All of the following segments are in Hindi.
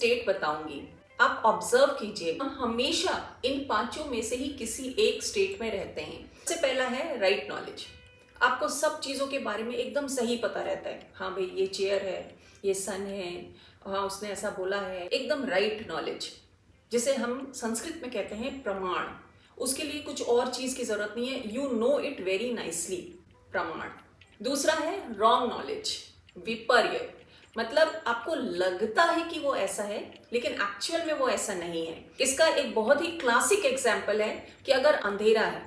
स्टेट बताऊंगी, आप ऑब्जर्व कीजिए। हम हमेशा इन पांचों में से ही किसी एक स्टेट में रहते हैं। सबसे पहला है राइट नॉलेज। आपको सब चीज़ों के बारे में एकदम सही पता रहता है। हाँ भाई, ये चेयर है, ये सन है, हाँ उसने ऐसा बोला है, एकदम राइट नॉलेज, जिसे हम संस्कृत में कहते हैं प्रमाण। उसके लिए कुछ और चीज़ की जरूरत नहीं है, you know it very nicely, प्रमाण। दूसरा है रॉन्ग नॉलेज, विपर्य। मतलब आपको लगता है कि वो ऐसा है, लेकिन एक्चुअल में वो ऐसा नहीं है। इसका एक बहुत ही क्लासिक एग्जाम्पल है कि अगर अंधेरा है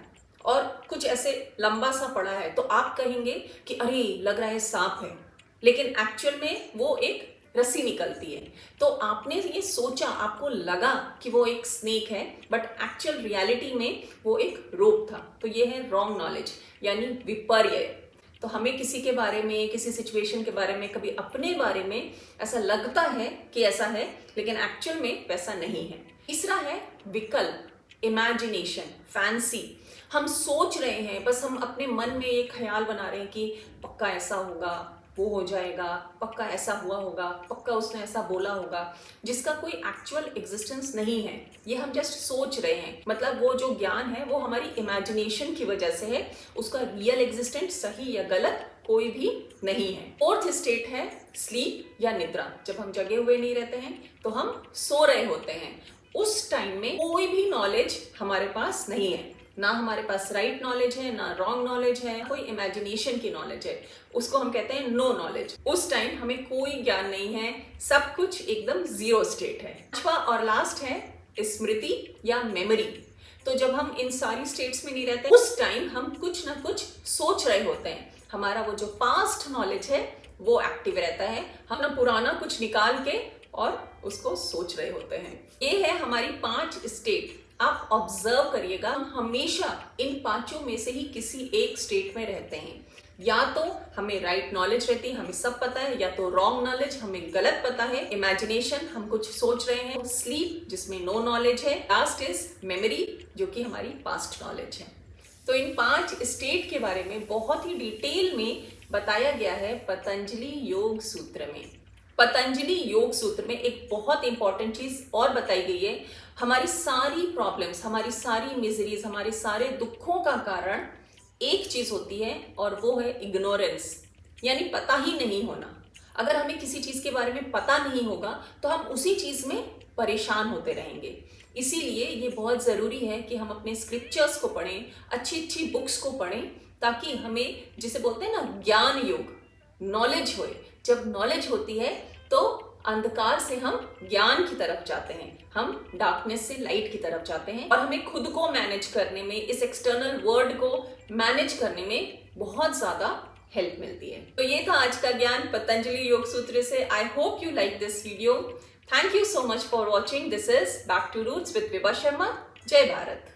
और कुछ ऐसे लंबा सा पड़ा है तो आप कहेंगे कि अरे लग रहा है सांप है, लेकिन एक्चुअल में वो एक रस्सी निकलती है। तो आपने ये सोचा, आपको लगा कि वो एक स्नेक है, बट एक्चुअल रियलिटी में वो एक रोप था। तो ये है रॉन्ग नॉलेज, यानी विपर्य। तो हमें किसी के बारे में, किसी सिचुएशन के बारे में, कभी अपने बारे में ऐसा लगता है कि ऐसा है, लेकिन एक्चुअल में वैसा नहीं है। तीसरा है विकल्प, इमेजिनेशन, फैंसी। हम सोच रहे हैं, बस हम अपने मन में एक ख्याल बना रहे हैं कि पक्का ऐसा होगा, वो हो जाएगा, पक्का ऐसा हुआ होगा, पक्का उसने ऐसा बोला होगा, जिसका कोई एक्चुअल एग्जिस्टेंस नहीं है। ये हम जस्ट सोच रहे हैं। मतलब वो जो ज्ञान है वो हमारी इमेजिनेशन की वजह से है, उसका रियल एग्जिस्टेंस सही या गलत कोई भी नहीं है। फोर्थ स्टेट है स्लीप या निद्रा। जब हम जगे हुए नहीं रहते हैं तो हम सो रहे होते हैं। उस टाइम में कोई भी नॉलेज हमारे पास नहीं है, ना हमारे पास राइट नॉलेज है, ना रॉन्ग नॉलेज है, कोई इमेजिनेशन की नॉलेज है। उसको हम कहते हैं नो नॉलेज। उस टाइम हमें कोई ज्ञान नहीं है, सब कुछ एकदम जीरो स्टेट है। पांचवा और लास्ट है स्मृति या मेमोरी। तो जब हम इन सारी स्टेट्स में नहीं रहते, उस टाइम हम कुछ ना कुछ सोच रहे होते हैं। हमारा वो जो पास्ट नॉलेज है वो एक्टिव रहता है। हम ना पुराना कुछ निकाल के और उसको सोच रहे होते हैं। ये है हमारी 5 स्टेट। आप ऑब्जर्व करिएगा, हम हमेशा इन पांचों में से ही किसी एक स्टेट में रहते हैं। या तो हमें राइट नॉलेज रहती है, हमें सब पता है, या तो रॉन्ग नॉलेज, हमें गलत पता है। इमेजिनेशन, हम कुछ सोच रहे हैं। स्लीप, जिसमें नो नॉलेज है। लास्ट इज मेमोरी, जो कि हमारी पास्ट नॉलेज है। तो इन 5 स्टेट के बारे में बहुत ही डिटेल में बताया गया है पतंजलि योग सूत्र में। पतंजलि योग सूत्र में एक बहुत इंपॉर्टेंट चीज और बताई गई है। हमारी सारी प्रॉब्लम्स, हमारी सारी मिजरीज, हमारे सारे दुखों का कारण एक चीज होती है, और वो है इग्नोरेंस, यानी पता ही नहीं होना। अगर हमें किसी चीज के बारे में पता नहीं होगा तो हम उसी चीज में परेशान होते रहेंगे। इसीलिए ये बहुत जरूरी है कि हम अपने स्क्रिप्चर्स को पढ़ें, अच्छी अच्छी बुक्स को पढ़ें, ताकि हमें, जिसे बोलते हैं ना ज्ञान योग, नॉलेज होए। जब नॉलेज होती है तो अंधकार से हम ज्ञान की तरफ जाते हैं, हम डार्कनेस से लाइट की तरफ जाते हैं, और हमें खुद को मैनेज करने में, इस एक्सटर्नल वर्ल्ड को मैनेज करने में बहुत ज्यादा हेल्प मिलती है। तो ये था आज का ज्ञान पतंजलि योग सूत्र से। I hope you like this video. Thank you so much for watching. This is back to roots with Vibha Sharma. जय भारत।